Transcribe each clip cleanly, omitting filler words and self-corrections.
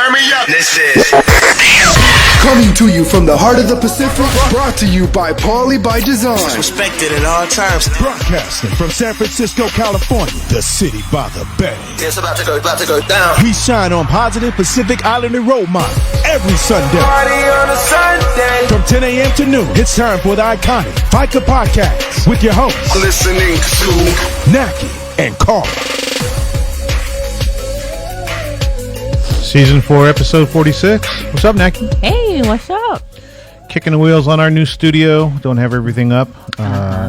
turn me up. This is coming to you from the heart of the Pacific, brought to you by Paulie by Design. Respected at all times. Broadcasting from San Francisco, California, the city by the bay. It's about to go down. We shine on positive Pacific Islander role model every Sunday. Party on a Sunday. From 10 a.m. to noon, it's time for the iconic Faika Podcast with your hosts, Listening to Naki and Carl. Season 4, episode 46. What's up, Naki? Hey, what's up? Kicking the wheels on our new studio. Don't have everything up.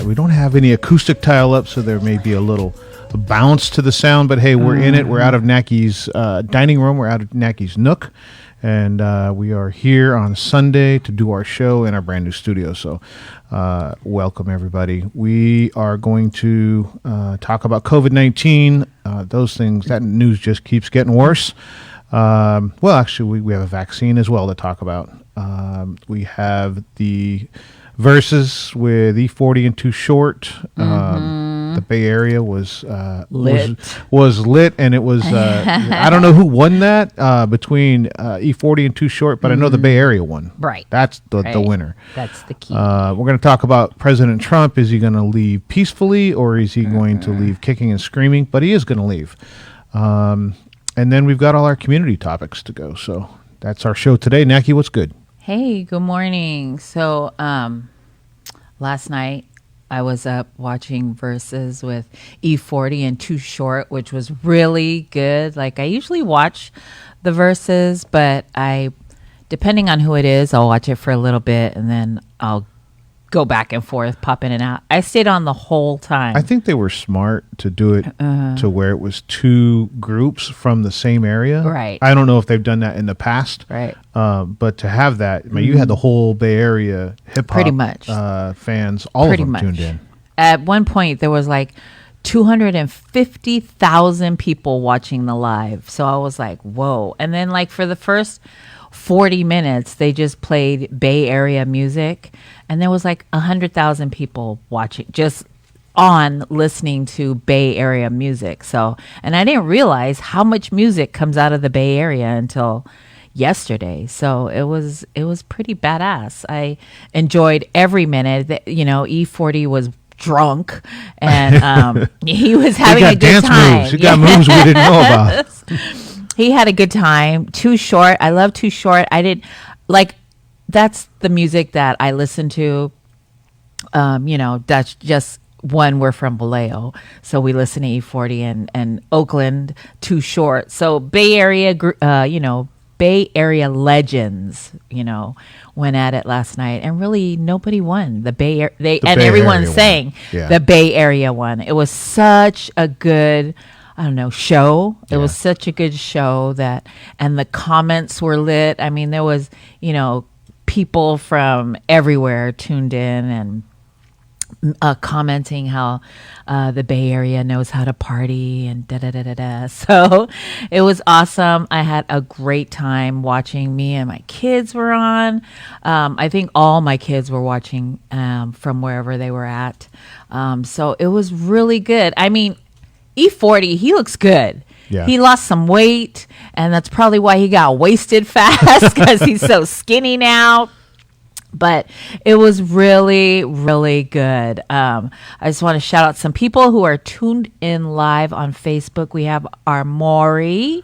We don't have any acoustic tile up, so there may be a little bounce to the sound. But hey, we're in it. We're out of Naki's dining room. We're out of Naki's nook. And we are here on Sunday to do our show in our brand new studio. So welcome, everybody. We are going to talk about COVID-19. Those things, that news just keeps getting worse. Well, actually, we have a vaccine as well to talk about. We have the verses with E40 and Too Short. The Bay Area was lit, and it was I don't know who won that between E40 and Too Short, but I know the Bay Area won. Right, that's the winner. That's the key. We're going to talk about President Trump. Is he going to leave peacefully, or is he going to leave kicking and screaming? But he is going to leave. And then we've got all our community topics to go. So that's our show today. Naki, what's good? Hey, good morning. So last night I was up watching Versus with E40 and Too Short, which was really good. Like, I usually watch the Versus, but depending on who it is, I'll watch it for a little bit and then I'll go back and forth, pop in and out. I stayed on the whole time. I think they were smart to do it to where it was two groups from the same area. Right. I don't know if they've done that in the past. Right. But to have that, I mean, you had the whole Bay Area hip hop pretty much fans, all pretty of them much tuned in. At one point, there was like 250,000 people watching the live. So I was like, whoa. And then like for the first 40 minutes, they just played Bay Area music. And there was like 100,000 people watching, just on listening to Bay Area music. So, and I didn't realize how much music comes out of the Bay Area until yesterday. So it was pretty badass. I enjoyed every minute. E40 was drunk and he was having a good time. Moves. He got moves we didn't know about. He had a good time. Too Short. I love Too Short. I did like, that's the music that I listen to. That's just one. We're from Vallejo, so we listen to E40 and Oakland, Too Short. So Bay Area, Bay Area legends, went at it last night, and really nobody won. Everyone sang the Bay Area won. It was such a good, show. It was such a good show and the comments were lit. I mean, there was, people from everywhere tuned in and commenting how the Bay Area knows how to party and da-da-da-da-da. So it was awesome. I had a great time watching. Me and my kids were on. I think all my kids were watching from wherever they were at. So it was really good. I mean, E40, he looks good. Yeah. He lost some weight, and that's probably why he got wasted fast, because he's so skinny now. But it was really, really good. I just want to shout out some people who are tuned in live on Facebook. We have our Maury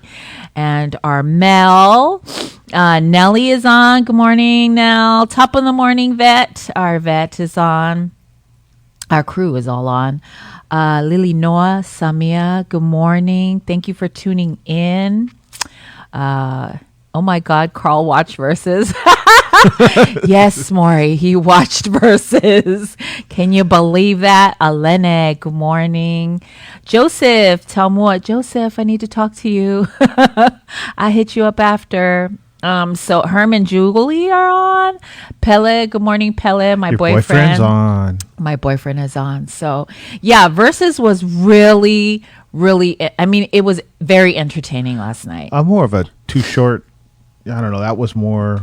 and our Mel. Nellie is on. Good morning, Nell. Top of the morning, Vet. Our Vet is on. Our crew is all on. Lily Noah, Samia, good morning. Thank you for tuning in. Oh my God, Carl watched Versus. Yes, Maury, he watched Versus. Can you believe that? Alene, good morning. Joseph, tell me what. Joseph, I need to talk to you. I hit you up after. So Herman Jubilee are on. Pele, good morning, Pele. My boyfriend's on. My boyfriend is on. So yeah, Versus was really, really, I mean, it was very entertaining last night. I'm more of a Too Short. I don't know. That was more,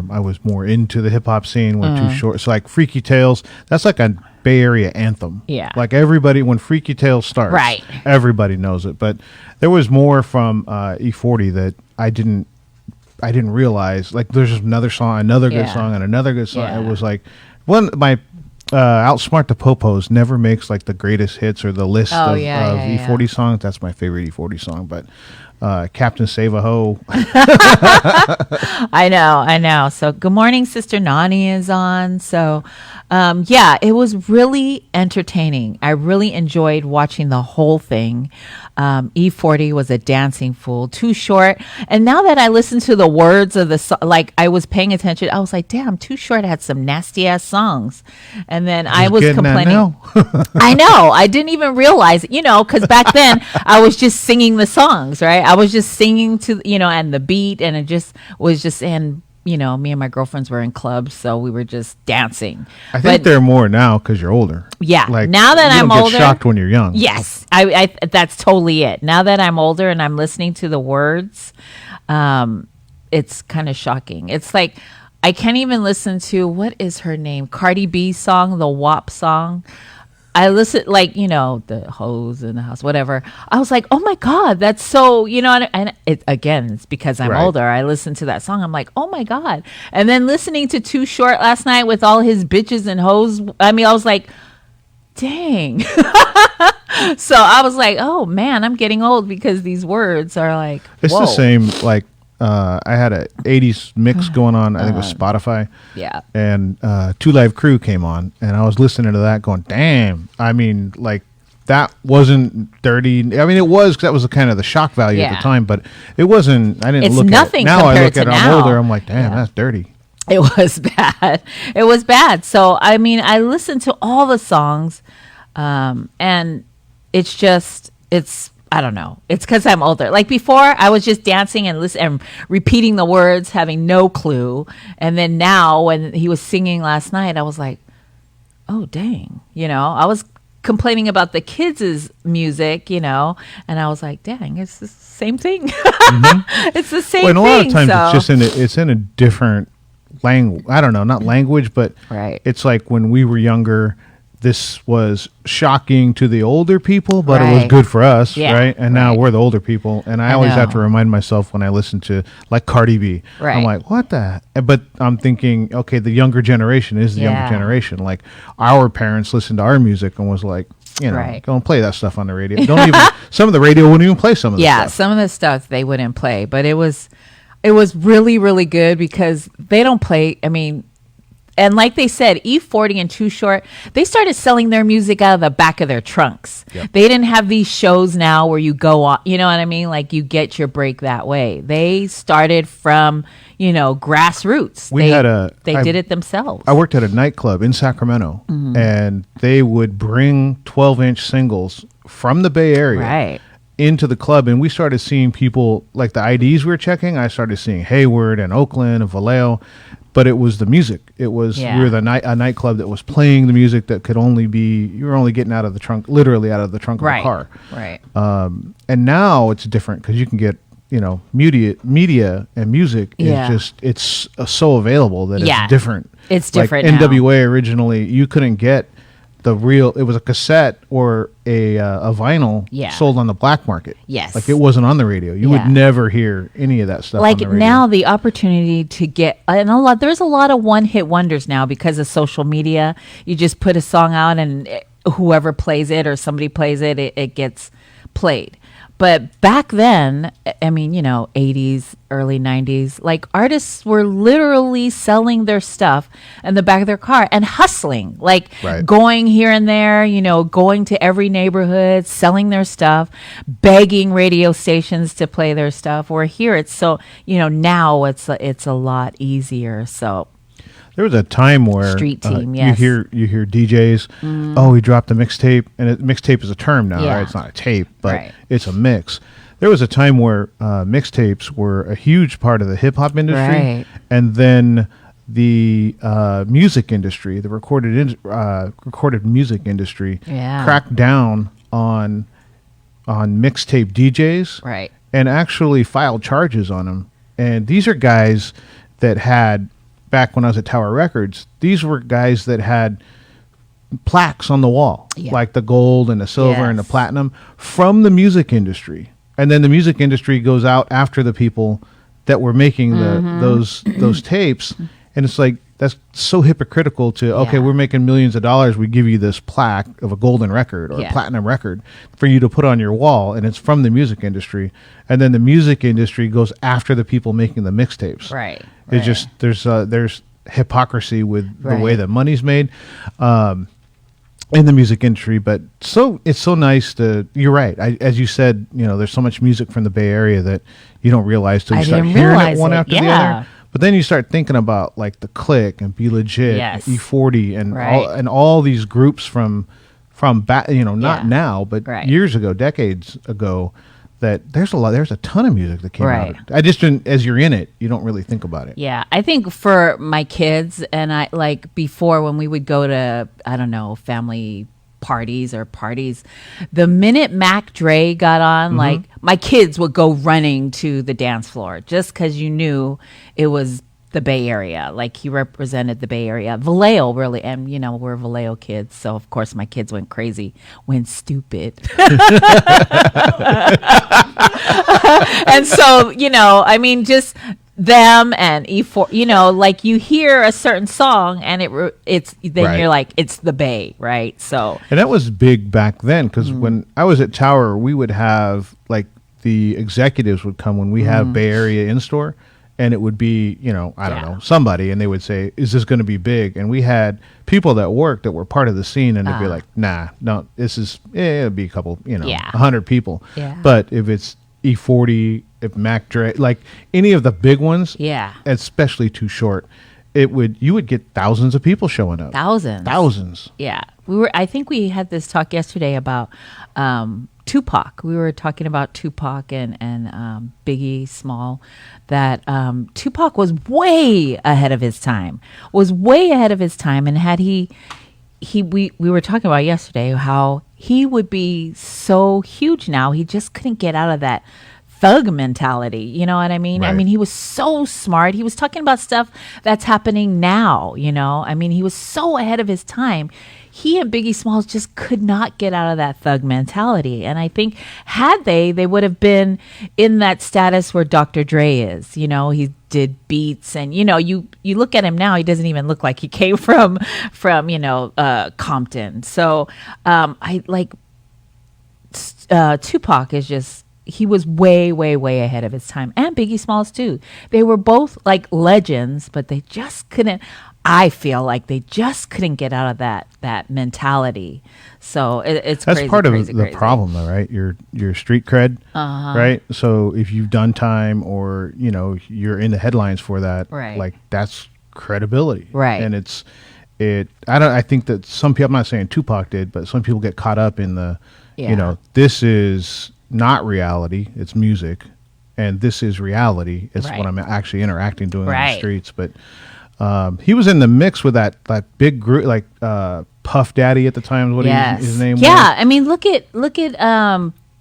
I was more into the hip hop scene when Too Short. So like Freaky Tales, that's like a Bay Area anthem. Yeah. Like everybody, when Freaky Tales starts, right, everybody knows it. But there was more from E40 that I didn't I didn't realize, like, there's just another song, another good Yeah. song, and another good song. Yeah. It was like my Outsmart the Popos never makes like the greatest hits or the list of E40 songs. That's my favorite E40 song, but Captain Save a Ho. I know. So good morning, Sister Nani is on. So yeah, it was really entertaining. I really enjoyed watching the whole thing. E40 was a dancing fool, Too Short. And now that I listen to the words of the song, like I was paying attention, I was like, damn, Too Short had some nasty ass songs. And then I was complaining. I know. I didn't even realize it, because back then I was just singing the songs, right? I was just singing to, and the beat, and it just was just, and me and my girlfriends were in clubs, so we were just dancing. I think they're more now because you're older. Yeah. Like, now that you I'm don't older, get shocked when you're young. yes, I that's totally it. Now that I'm older and I'm listening to the words, it's kind of shocking. It's like I can't even listen to, what is her name, Cardi B song, the WAP song. I listen, like, the hoes in the house, whatever. I was like, oh my God, that's so, and again, it's because I'm older. I listened to that song. I'm like, oh my God. And then listening to Too Short last night with all his bitches and hoes. I mean, I was like, dang. So I was like, oh man, I'm getting old because these words are like, It's whoa. the same, like, I had a 80s mix going on, I think it was Spotify. Yeah. And Two Live Crew came on, and I was listening to that going, damn. I mean, like, that wasn't dirty. I mean, it was, 'cause that was kind of the shock value at the time, but it wasn't, I didn't It's look nothing at it. Now I compared look at to it, I'm now. older, I'm like, damn, that's dirty. It was bad. It was bad. So, I mean, I listened to all the songs, and it's I don't know. It's because I'm older. Like before, I was just dancing and and repeating the words, having no clue. And then now, when he was singing last night, I was like, oh, dang. I was complaining about the kids' music, and I was like, dang, it's the same thing. It's the same Well, and a lot of thing. times it's in a different language. I don't know, not language, but Right. it's like when we were younger, this was shocking to the older people, but it was Right. good for us, Yeah, right? And now right. we're the older people, and I I always have know. to remind myself when I listen to like Cardi B. Right. I'm like, what the? But I'm thinking, okay, the younger generation is the Yeah. younger generation. Like our parents listened to our music and was like, Right. go and play that stuff on the radio. Don't even. Some of the radio wouldn't even play some of the Yeah, stuff. some of the stuff they wouldn't play, but it was really, really good because they don't play. I mean, and like they said, E40 and Too Short, they started selling their music out of the back of their trunks. Yep. They didn't have these shows now where you go on, you know what I mean? Like you get your break that way. They started from, grassroots. They did it themselves. I worked at a nightclub in Sacramento, Mm-hmm. and they would bring 12-inch singles from the Bay Area Right. into the club, and we started seeing people, like the IDs we were checking, I started seeing Hayward and Oakland and Vallejo, but it was the music. It was, Yeah. we were a nightclub that was playing the music that could only be, you were only getting out of the trunk, literally out of the trunk of Right. the car. Right. And now it's different because you can get, media and music Yeah. is just, it's so available that Yeah. it's different. It's Like different now. NWA originally, you couldn't get it was a cassette or a vinyl Yeah. sold on the black market. Yes. Like it wasn't on the radio. You Yeah. would never hear any of that stuff Like on the radio. now the opportunity to get, and there's a lot of one-hit wonders now because of social media. You just put a song out and whoever plays it or somebody plays it, it gets played. But back then, I mean, 80s, early 90s, like artists were literally selling their stuff in the back of their car and hustling, like Right. going here and there, going to every neighborhood, selling their stuff, begging radio stations to play their stuff. Or here it's so, now it's a lot easier. So There was a time where Street team, yes. you hear DJs, oh, he dropped a mixtape, and mixtape is a term now, Yeah. right? It's not a tape, but Right. it's a mix. There was a time where mixtapes were a huge part of the hip hop industry, Right. and then the music industry, the recorded music industry, Yeah. cracked down on mixtape DJs, Right. and actually filed charges on them. And these are guys that had, back when I was at Tower Records, these were guys that had plaques on the wall, Yeah. like the gold and the silver and the Yes. platinum from the music industry. And then the music industry goes out after the people that were making those tapes, and it's like that's so hypocritical to okay, Yeah. we're making millions of dollars, we give you this plaque of a golden record or a platinum record for you to put on your wall, and it's from the music industry, and then the music industry goes after the people making the mixtapes. Right. It's just there's hypocrisy with the way that money's made. In the music industry, but it's so nice to. You're right. As you said, there's so much music from the Bay Area that you don't realize till you start hearing it one after the other. But then you start thinking about like the Click and Be Legit, Yes. E40, and all these groups from back, not now, but years ago, decades ago. That there's a ton of music that came out. I just didn't. As you're in it, you don't really think about it. Yeah, I think for my kids and I, like before when we would go to, I don't know, family parties, the minute Mac Dre got on, like my kids would go running to the dance floor just because you knew it was the Bay Area. Like he represented the Bay Area. Vallejo really, and we're Vallejo kids, so of course my kids went crazy, went stupid. And so, I mean, just them and E4, like you hear a certain song and it's you're like, it's the Bay, right? So, and that was big back then because when I was at Tower, we would have like the executives would come when we have Bay Area in store. And it would be, I don't know, somebody, and they would say, "Is this going to be big?" And we had people that worked that were part of the scene, and they'd be like, "Nah, no, this is it'll be a couple, 100 people." Yeah. But if it's E40, if Mac Dre, like any of the big ones, especially Too Short, you would get thousands of people showing up. Thousands. Yeah, I think we had this talk yesterday about Tupac. We were talking about Tupac and Biggie Small. That Tupac was way ahead of his time. And had we were talking about yesterday how he would be so huge now. He just couldn't get out of that thug mentality. You know what I mean? Right. I mean, he was so smart. He was talking about stuff that's happening now. I mean, he was so ahead of his time. He and Biggie Smalls just could not get out of that thug mentality. And I think had they would have been in that status where Dr. Dre is. He did beats and, you look at him now, he doesn't even look like he came from Compton. So I like Tupac is just, he was way, way, way ahead of his time. And Biggie Smalls too. They were both like legends, but they just couldn't. I feel like they just couldn't get out of that mentality. So it's that's crazy, part of crazy, the crazy. problem, though, right? Your street cred, right? So if you've done time or you're in the headlines for that, Right. like that's credibility, Right. And I think that some people, I'm not saying Tupac did, but some people get caught up in the, this is not reality, it's music, and this is reality. It's Right. what I'm actually interacting, doing on Right. the streets, but. He was in the mix with that big group, like Puff Daddy at the time. What his name was? Yeah, I mean, look at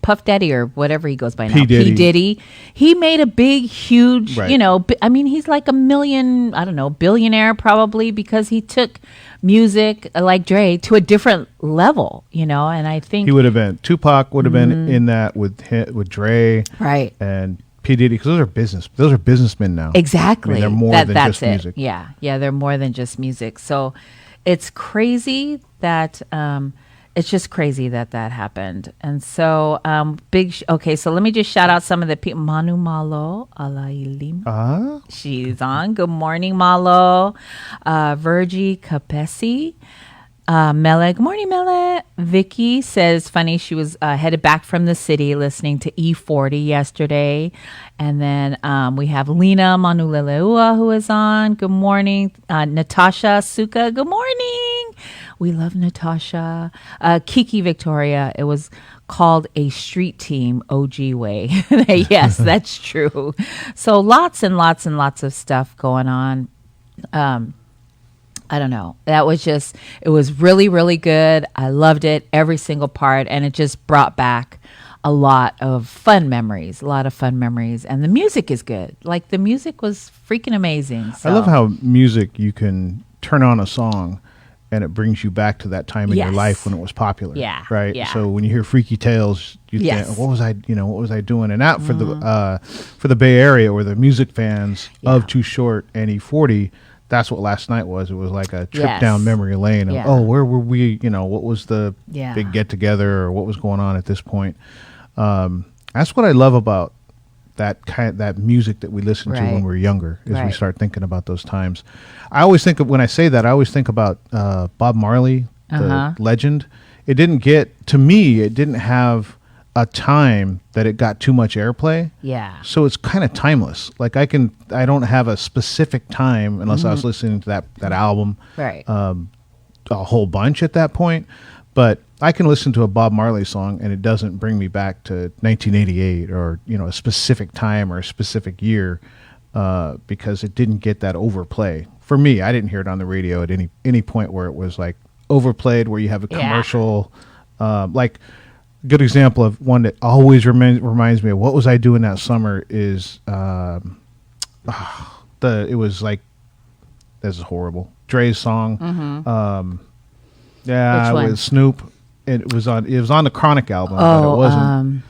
Puff Daddy or whatever he goes by now. P. Diddy. He made a big, huge, Right. I mean, he's like billionaire probably because he took music like Dre to a different level, and I think He would have been Tupac would have been in that with Dre, right. and P. Diddy, because those are businessmen now. Exactly. I mean, they're more than that's just it. music. Yeah, they're more than just music. So it's crazy that it's just crazy that happened. And so okay, so let me just shout out some of the people. Manu Malo Alailim. She's on. Good morning, Malo. Virgie Capesi. Mele, good morning, Mele. Vicky says, funny, she was headed back from the city listening to E40 yesterday. And then we have Lena Manuleleua who is on. Good morning. Natasha Suka, good morning. We love Natasha. Kiki Victoria, it was called a street team OG way. Yes, that's true. So lots and lots and lots of stuff going on. I don't know. That was just, it was really, really good. I loved it, every single part. And it just brought back a lot of fun memories. And the music is good. Like the music was freaking amazing. So. I love how music, you can turn on a song and it brings you back to that time in your Yes. life when it was popular. Yeah, Right. yeah. So when you hear Freaky Tales, you Yes. think, what was I doing? And that for the Bay Area or the music fans of Yeah. Too Short and E40, that's what last night was. It was like a trip Yes. down memory lane of, Yeah. oh, where were we? What was the Yeah. big get together or what was going on at this point? That's what I love about that music that we listened to Right. when we were younger, is we Right. start thinking about those times. I always think of, when I say that, I always think about Bob Marley, the legend. It didn't have a time that it got too much airplay. Yeah. So it's kind of timeless. Like I don't have a specific time unless I was listening to that album Right. a whole bunch at that point. But I can listen to a Bob Marley song and it doesn't bring me back to 1988 or a specific time or a specific year because it didn't get that overplay. For me, I didn't hear it on the radio at any point where it was like overplayed, where you have a Yeah. commercial. Like a good example of one that always reminds me of what was I doing that summer is it was like, this is horrible, Dre's song. Yeah, Which one? with Snoop. It was on the Chronic album, but it wasn't.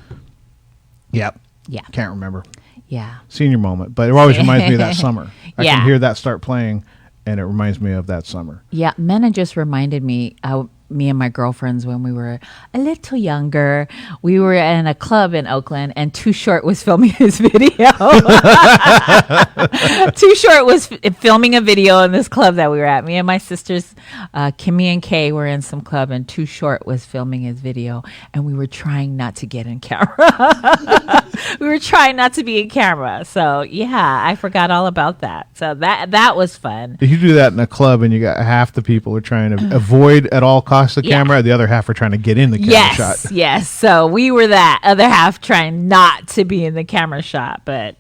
Yep. Yeah. Can't remember. Yeah. Senior moment, but it always reminds me of that summer. I Yeah. can hear that start playing, and it reminds me of that summer. Yeah, Mena just reminded me, me and my girlfriends, when we were a little younger, we were in a club in Oakland, and Too Short was filming his video. Too Short was filming a video in this club that we were at. Me and my sisters, Kimmy and Kay, were in some club, and Too Short was filming his video, and we were trying not to get in camera. We were trying not to be in camera. So yeah, I forgot all about that. So that was fun. If you do that in a club and you got half the people are trying to avoid at all costs the Yeah. camera, the other half are trying to get in the camera shot. Yes. So we were that other half trying not to be in the camera shot, but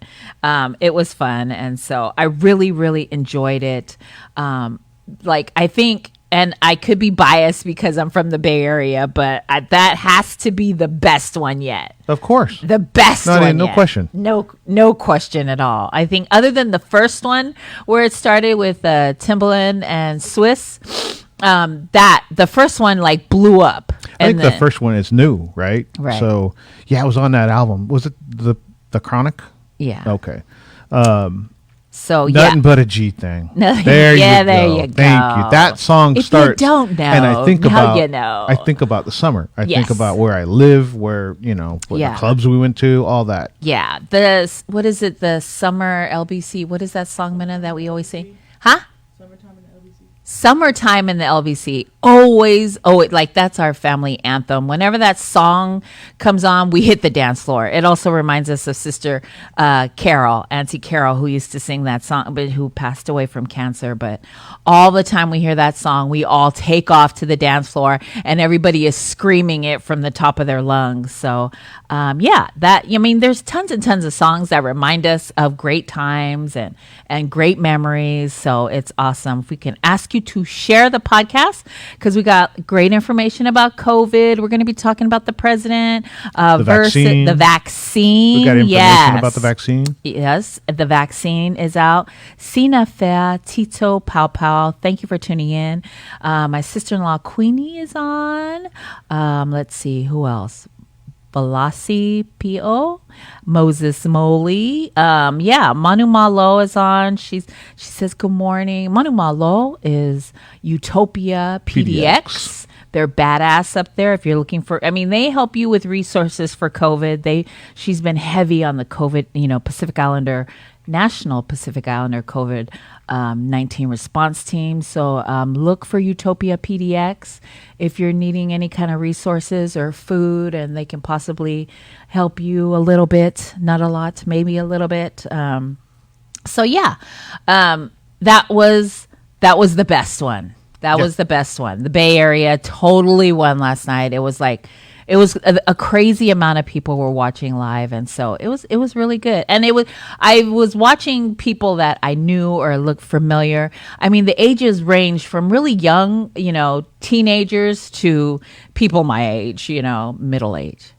it was fun. And so I really, really enjoyed it. I think, and I could be biased because I'm from the Bay Area, but that has to be the best one yet. Of course. The best one No yet. question. No question at all. I think other than the first one where it started with Timbaland and Swiss, the first one like blew up. I think the first one is new, right? Right. So yeah, it was on that album. Was it the Chronic? Yeah. Okay. So Nothing but a G thing. Nothing- There yeah, you there go. you Thank you. go. That song If you starts. don't know, and I think now about. you know. I think about the summer. I Yes. think about where I live, where what Yeah. the clubs we went to, all that. Yeah. What is it? The summer LBC. What is that song, Minna, that we always sing? Huh? Summertime in the LBC. Always, that's our family anthem. Whenever that song comes on, we hit the dance floor. It also reminds us of Sister Carol, Auntie Carol, who used to sing that song, but who passed away from cancer. But all the time we hear that song, we all take off to the dance floor, and everybody is screaming it from the top of their lungs. So, there's tons and tons of songs that remind us of great times and great memories. So it's awesome. If we can ask you to share the podcast, because we got great information about COVID. We're going to be talking about the president vaccine. the vaccine. We got information Yes. about the vaccine. Yes, the vaccine is out. Sina Fair, Tito Pau Pau, thank you for tuning in. My sister-in-law Queenie is on. Let's see, who else? Velasi P.O., Moses Moley. Manu Malo is on. She says good morning. Manu Malo is Utopia PDX. They're badass up there. If you're looking for, they help you with resources for COVID. She's been heavy on the COVID, National Pacific Islander COVID-19 response team. So look for Utopia PDX if you're needing any kind of resources or food, and they can possibly help you a little bit, not a lot, maybe a little bit. That was the best one. That was the best one. The Bay Area totally won last night. It was a crazy amount of people were watching live, and so it was really good. And I was watching people that I knew or looked familiar. The ages ranged from really young, teenagers to people my age, middle age.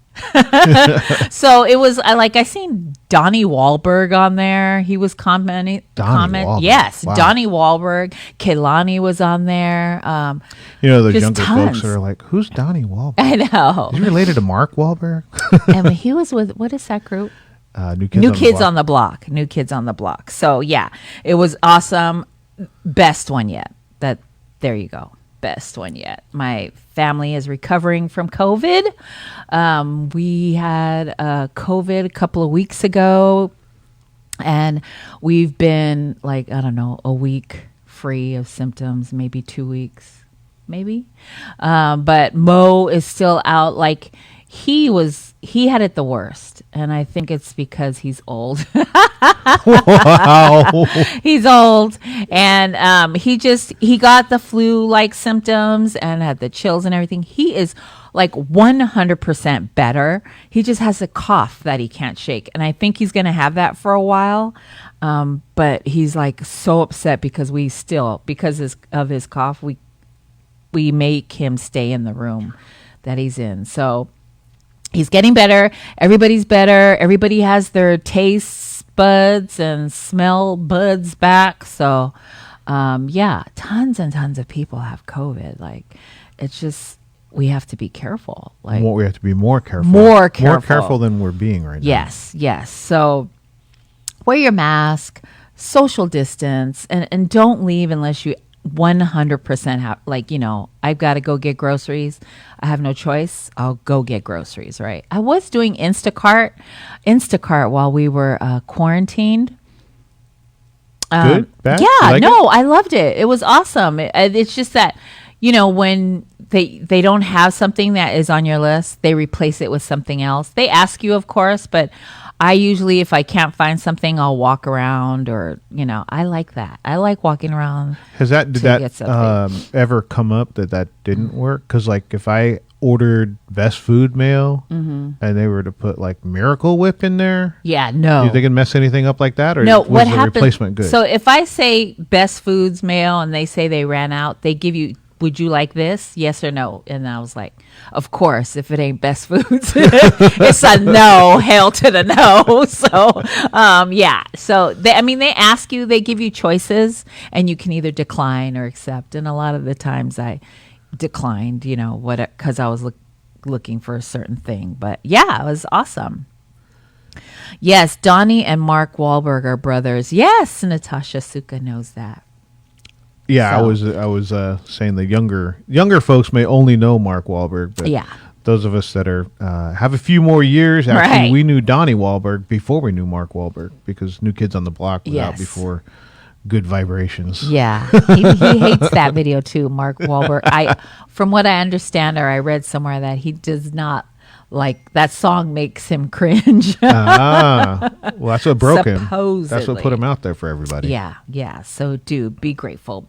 So it was I seen Donnie Wahlberg on there. He was commenting. Wahlberg. Yes, Wow. Donnie Wahlberg. Kehlani was on there. Those just younger tons. folks are like, who's Donnie Wahlberg? I know. Is he related to Mark Wahlberg? And he was with, what is that group? New Kids on the Block. New Kids on the Block. So yeah, it was awesome. Best one yet. There you go. Best one yet. My family is recovering from COVID. We had COVID a couple of weeks ago, and we've been a week free of symptoms, maybe 2 weeks, maybe. But Mo is still out. He had it the worst, and I think it's because he's old. Wow. He's old, and he got the flu-like symptoms and had the chills and everything. He is 100% better. He just has a cough that he can't shake, and I think he's going to have that for a while. But he's so upset because of his cough, we make him stay in the room that he's in. So he's getting better. Everybody's better. Everybody has their taste buds and smell buds back. So, tons and tons of people have COVID. It's just, we have to be careful. We have to be more careful. More careful. More careful than we're being right now. Yes. So wear your mask, social distance, and don't leave unless you 100% have, I've got to go get groceries. I have no choice. I'll go get groceries, right? I was doing Instacart while we were quarantined. Good? Bad? Yeah, You like it? I loved it. It was awesome. It's just that, when they don't have something that is on your list, they replace it with something else. They ask you, of course, but I usually, if I can't find something, I'll walk around, or I like that. I like walking around. Did get that something. ever come up that didn't work? Because if I ordered Best Food Mail and they were to put Miracle Whip in there, Yeah, no. do you think it'd mess anything up like that, or No, was what the happened? replacement good? So if I say Best Foods Mail and they say they ran out, they give you, would you like this? Yes or no? And I was like, of course, if it ain't Best Foods, it's a no, hail to the no. So, So they ask you, they give you choices, and you can either decline or accept. And a lot of the times I declined, because I was looking for a certain thing. But yeah, it was awesome. Yes, Donnie and Mark Wahlberg are brothers. Yes, Natasha Suka knows that. Yeah, So- I was saying the younger folks may only know Mark Wahlberg, but Yeah. those of us that are have a few more years, actually, Right. we knew Donnie Wahlberg before we knew Mark Wahlberg, because New Kids on the Block was out Yes. before Good Vibrations. Yeah, he hates that video too, Mark Wahlberg. From what I understand, or I read somewhere, that he does not like that song. Makes him cringe. Well, that's what broke him. That's Supposedly. what put him out there for everybody. Yeah. So, dude, be grateful.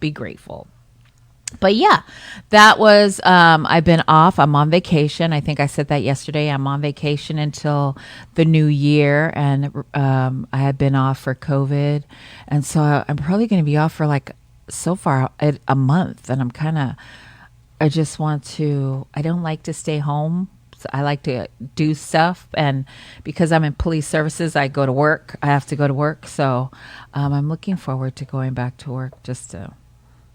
But yeah, that was, I've been off. I'm on vacation. I think I said that yesterday. I'm on vacation until the new year. And I had been off for COVID. And so I'm probably going to be off for so far a month. And I just want to, I don't like to stay home. So I like to do stuff. And because I'm in police services, I go to work. I have to go to work. So I'm looking forward to going back to work just to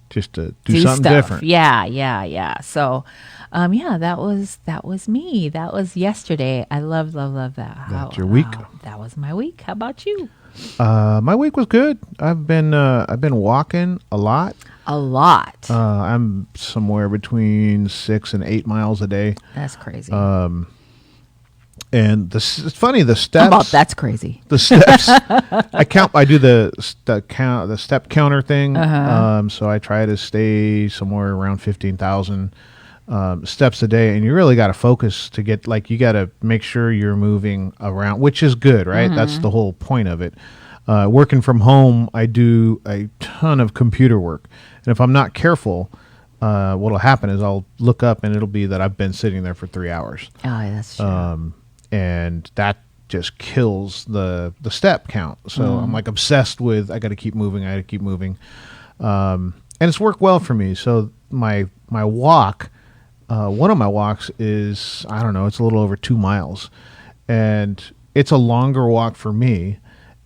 do something stuff. different. Yeah. So, that was me. That was yesterday. I love that. That's your week? That was my week. How about you? My week was good. I've been walking a lot. A lot. I'm somewhere between 6 and 8 miles a day. That's crazy. And it's funny, the How steps. about that's crazy. The steps. I do the step counter thing. So I try to stay somewhere around 15,000 steps a day, and you really got to focus to get, you got to make sure you're moving around, which is good, right? That's the whole point of it. Working from home, I do a ton of computer work, and if I'm not careful, what'll happen is I'll look up and it'll be that I've been sitting there for 3 hours. Oh, that's true. And that just kills the step count. So I'm obsessed with, I got to keep moving. And it's worked well for me. So my walk one of my walks is, I don't know, it's a little over 2 miles, and it's a longer walk for me.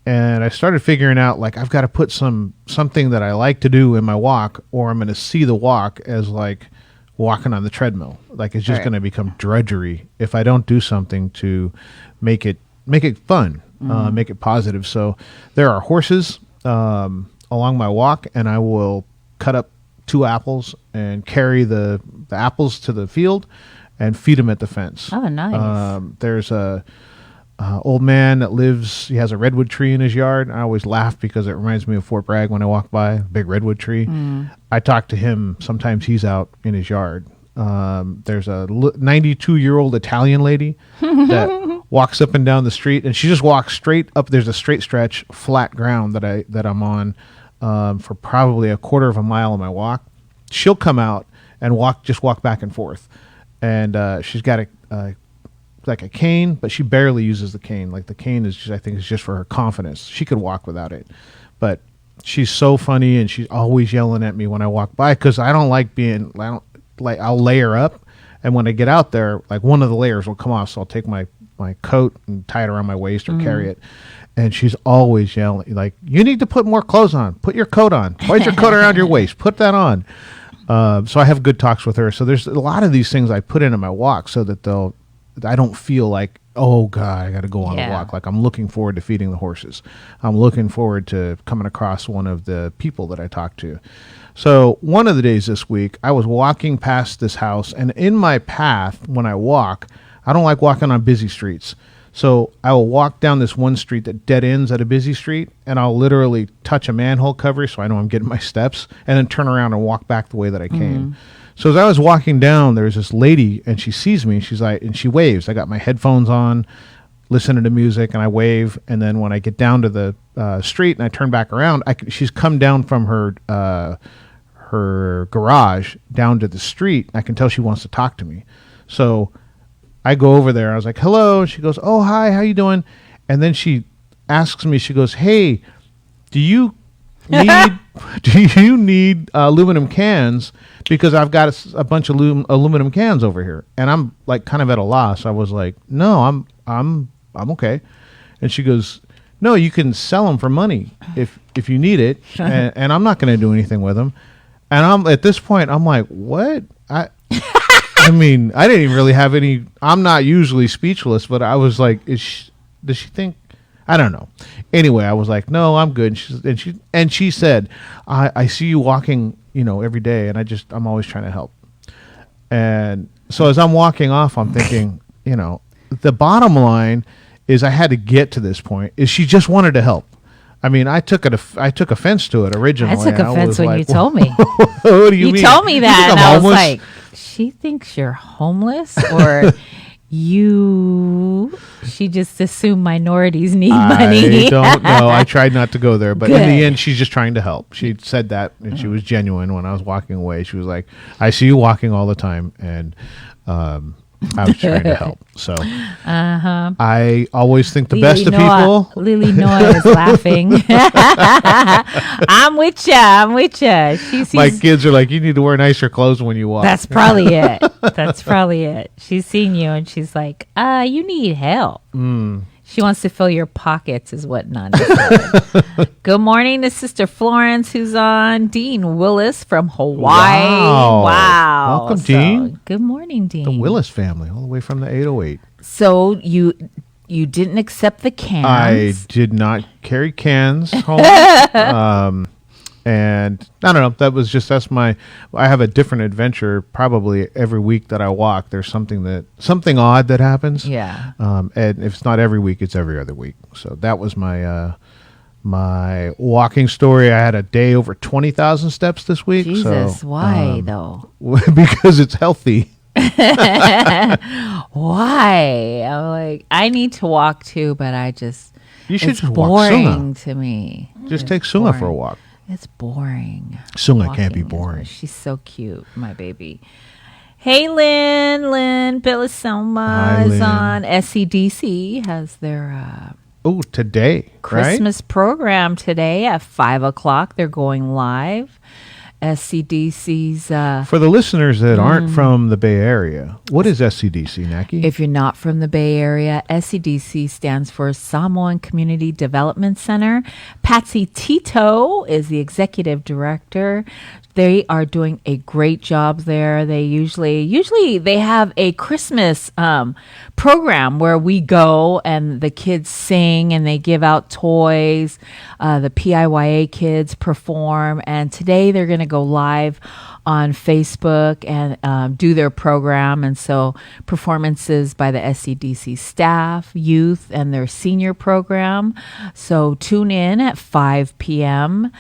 And I started figuring out, like, I've got to put something that I like to do in my walk, or I'm going to see the walk as like walking on the treadmill. Like, it's just going to become drudgery if I don't do something to make it fun, make it positive. So there are horses along my walk, and I will cut up 2 apples and carry the apples to the field and feed them at the fence. Oh, nice. There's a old man that lives, he has a redwood tree in his yard. I always laugh because it reminds me of Fort Bragg when I walk by, a big redwood tree. I talk to him. Sometimes he's out in his yard. There's a 92-year-old Italian lady that walks up and down the street, and she just walks straight up. There's a straight stretch, flat ground that I'm on for probably a quarter of a mile on my walk. She'll come out and walk back and forth, and she's got like a cane, but she barely uses the cane. Like, the cane is just, I think, is just for her confidence. She could walk without it, but she's so funny, and she's always yelling at me when I walk by, because I don't like I'll layer up, and when I get out there, like, one of the layers will come off, so I'll take my coat and tie it around my waist or carry it, and she's always yelling, like, you need to put more clothes on. Put your coat on. Why's your coat around your waist? Put that on. So I have good talks with her. So there's a lot of these things I put into my walk so that I don't feel like, oh God, I got to go on a walk. Like, I'm looking forward to feeding the horses. I'm looking forward to coming across one of the people that I talk to. So one of the days this week, I was walking past this house, and in my path, when I walk, I don't like walking on busy streets. So I will walk down this one street that dead ends at a busy street, and I'll literally touch a manhole cover so I know I'm getting my steps, and then turn around and walk back the way that I came. So as I was walking down, there was this lady, and she sees me. She's like, and she waves. I got my headphones on, listening to music, and I wave. And then when I get down to the street and I turn back around, she's come down from her garage down to the street. I can tell she wants to talk to me. So I go over there. I was like, hello. And she goes, oh, hi, how you doing? And then she asks me, she goes, hey, do you need aluminum cans? Because I've got a bunch of aluminum cans over here. And I'm like kind of at a loss. I was like, no, I'm okay. And she goes, no, you can sell them for money if you need it. And I'm not going to do anything with them. And I'm at this point, I'm like, what? I mean, I didn't even really have any. I'm not usually speechless, but I was like, does she think? I don't know. Anyway, I was like, no, I'm good. And she said, I see you walking, every day, and I'm always trying to help. And so as I'm walking off, I'm thinking, the bottom line is I had to get to this point. Is she just wanted to help? I mean, I took offense to it originally. I took offense when you told me. What do you mean? You told me that, and I was homeless? like, she thinks you're homeless, or she just assumed minorities need money. I don't know. I tried not to go there, but Good. in the end, she's just trying to help. She said that, and she was genuine when I was walking away. She was like, I see you walking all the time, and I was trying to help. So I always think the best of people. Lily Noah is laughing. I'm with ya. She sees, My kids are like, you need to wear nicer clothes when you walk. That's probably it. She's seen you and she's like, you need help. She wants to fill your pockets is what Nanda said. Good morning to Sister Florence, who's on. Dean Willis from Hawaii. Wow. Welcome, Dean. Good morning, Dean. The Willis family, all the way from the 808. So you didn't accept the cans. I did not carry cans home. And I don't know. I have a different adventure probably every week that I walk. There's something odd that happens. Yeah. And if it's not every week, it's every other week. So that was my walking story. I had a day over 20,000 steps this week. Jesus, so, why though? Because it's healthy. Why? I'm like, I need to walk too, but You should it's just walk boring Sunga. to me. Just take Sunga for a walk. It's boring. Sunga can't be Walking is boring. She's so cute, my baby. Hey, Lynn Billisoma Hi, is Lynn. on. SCDC has their Today, Christmas program today at 5:00. They're going live. SCDC's. For the listeners that aren't from the Bay Area, what is SCDC, Naki? If you're not from the Bay Area, SCDC stands for Samoan Community Development Center. Patsy Tito is the executive director. They are doing a great job there. They usually they have a Christmas program where we go and the kids sing and they give out toys. The PIYA kids perform, and today they're going to go live on Facebook and do their program. And so performances by the SCDC staff, youth, and their senior program. So tune in at 5 p.m.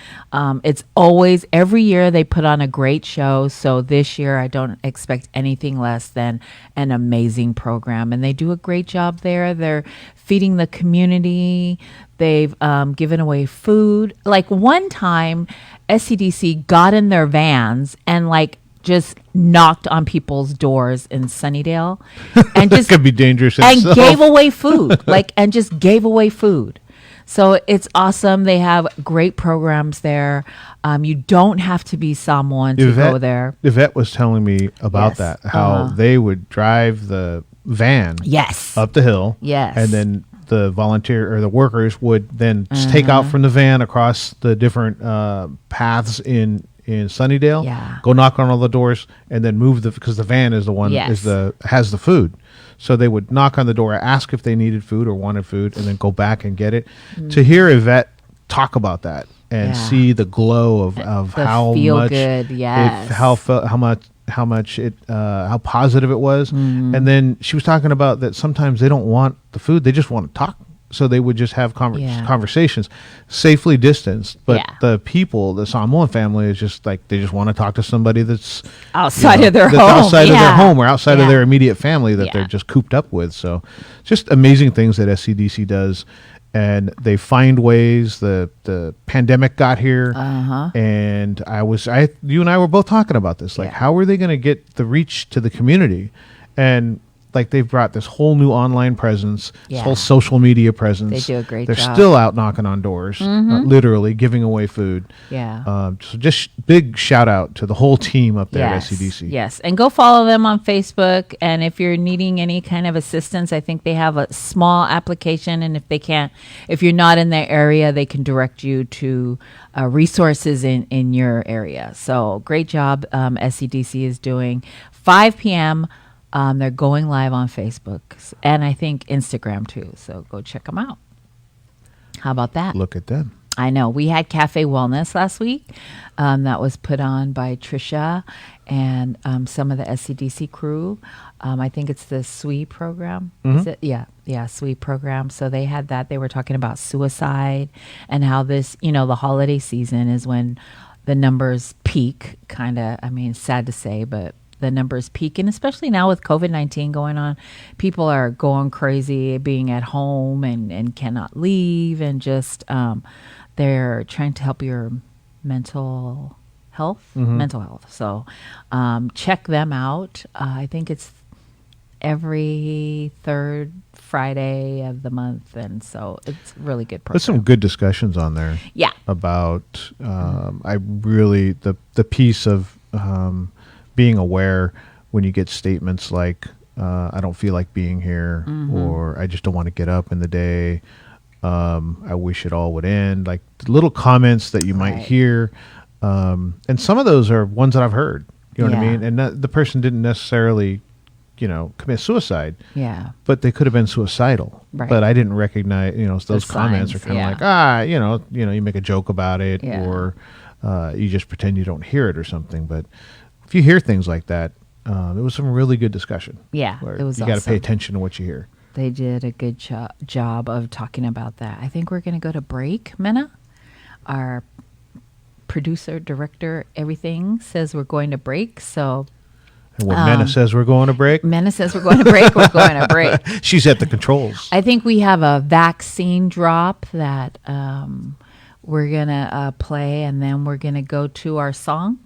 It's always, every year they put on a great show. So this year I don't expect anything less than an amazing program. And they do a great job there. They're feeding the community. They've given away food. Like one time, SCDC got in their vans and like just knocked on people's doors in Sunnydale and just could be dangerous and itself. gave away food, and just gave away food. So it's awesome. They have great programs there. You don't have to be Samoan to go there. Yvette was telling me about Yes. that, how they would drive the van Yes. up the hill. Yes. And then the volunteer or the workers would then just take out from the van across the different paths in Sunnydale, Yeah. go knock on all the doors, and then move because the van is the one Yes. has the food. So they would knock on the door, ask if they needed food or wanted food, and then go back and get it. To hear Yvette talk about that and Yeah. see the glow of The how feel much good, yes. how much it how positive it was. And then she was talking about that sometimes they don't want the food, they just want to talk, so they would just have conversations safely distanced, but the people, the Samoan family, is just like they just want to talk to somebody that's Outside of their that's home. outside of their Yeah. home or outside of Yeah. their immediate family that Yeah. they're just cooped up with. So just amazing things that SCDC does. And they find ways. The pandemic got here, and you and I were both talking about this. Like, how are they going to get the reach to the community? And like they've brought this whole new online presence, this Yeah. whole social media presence. They do a great They're job. still out knocking on doors, literally giving away food. Yeah. So just big shout out to the whole team up there at SCDC. Yes. And go follow them on Facebook. And if you're needing any kind of assistance, I think they have a small application. And if you're not in their area, they can direct you to resources in your area. So great job SCDC is doing. 5 p.m. They're going live on Facebook and I think Instagram too. So go check them out. How about that? Look at them. I know. We had Cafe Wellness last week. That was put on by Trisha and some of the SCDC crew. I think it's the SWE program. Is it? Yeah, SWE program. So they had that. They were talking about suicide and how this, the holiday season is when the numbers peak. Kind of, sad to say, but the numbers peak. And especially now with COVID-19 going on, people are going crazy being at home and cannot leave, and just they're trying to help your mental health. So check them out. I think it's every third Friday of the month, and so it's really good program. There's some good discussions on there. Yeah. About I really the piece of being aware when you get statements like I don't feel like being here, or I just don't want to get up in the day. I wish it all would end. Like little comments that you might hear, and some of those are ones that I've heard. You know what I mean? And the person didn't necessarily, commit suicide. Yeah. But they could have been suicidal. Right. But I didn't recognize. Those comments signs, are kind of like you make a joke about it, or you just pretend you don't hear it or something. But if you hear things like that, it was some really good discussion. Yeah, where it was you got to awesome. pay attention to what you hear. They did a good job of talking about that. I think we're going to go to break, Minna. Our producer, director, everything says we're going to break. So And when Mena says we're going to break, Minna says we're going to break, we're going to break. she's at the controls. I think we have a vaccine drop that we're going to play, and then we're going to go to our song,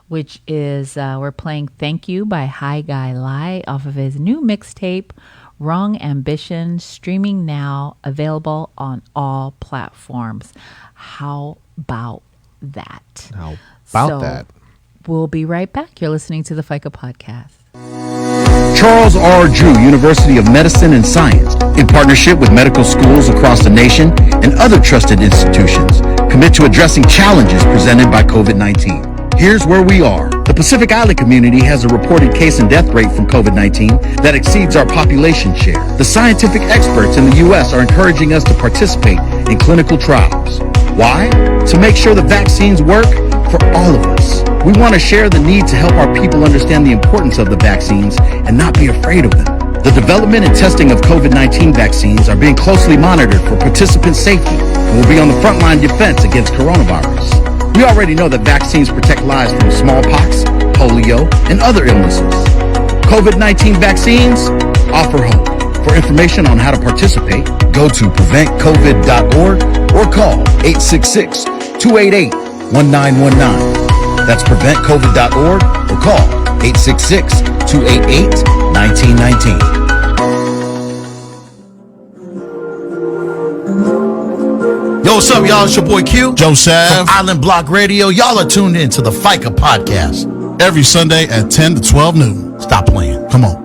which is we're playing Thank You by Hi Guy Lai off of his new mixtape, Wrong Ambition, streaming now, available on all platforms. How about that. How about So, that? We'll be right back. You're listening to the FICA podcast. Charles R. Drew University of Medicine and Science, in partnership with medical schools across the nation and other trusted institutions, commit to addressing challenges presented by COVID-19. Here's where we are. The Pacific Island community has a reported case and death rate from COVID-19 that exceeds our population share. The scientific experts in the U.S. are encouraging us to participate in clinical trials. Why? To make sure the vaccines work for all of us. We want to share the need to help our people understand the importance of the vaccines and not be afraid of them. The development and testing of COVID-19 vaccines are being closely monitored for participant safety and will be on the frontline defense against coronavirus. We already know that vaccines protect lives from smallpox, polio, and other illnesses. COVID-19 vaccines offer hope. For information on how to participate, go to preventcovid.org or call 866-288-1919. That's preventcovid.org or call 866-288-1919. Yo, what's up, y'all? It's your boy Q. Joseph. From Island Block Radio. Y'all are tuned in to the FICA podcast. Every Sunday at 10 to 12 noon. Stop playing. Come on.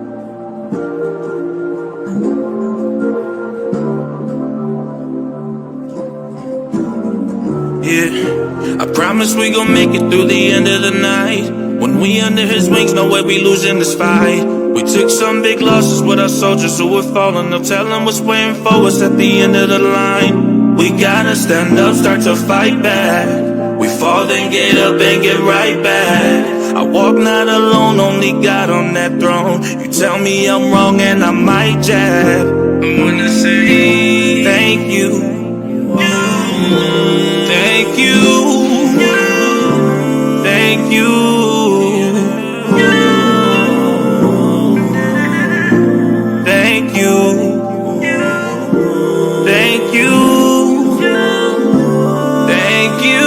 Yeah, I promise we gon' make it through the end of the night. When we under his wings, no way we losing this fight. We took some big losses with our soldiers who were falling. No telling what's waiting for us at the end of the line. We gotta stand up, start to fight back. We fall, then get up and get right back. I walk not alone, only God on that throne. You tell me I'm wrong and I might jab. I wanna say thank you. Thank you. Thank you. Thank you. Thank you. Thank you.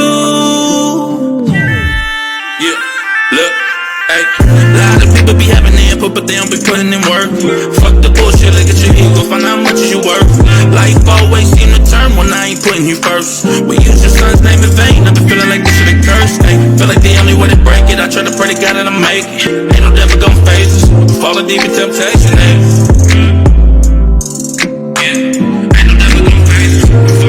Yeah, look, hey. A lot of people be having their input, but they don't be putting in work. Fuck the bullshit, look at your ego, find out how much you worth. Life always seem to turn when I ain't putting you first. We use your son's name in vain, I've been feeling like this shit a curse. Ay, feel like the only way to break it, I try to pray to God that I make it. Ain't no devil gon' face us, we falling deep in temptation, ay.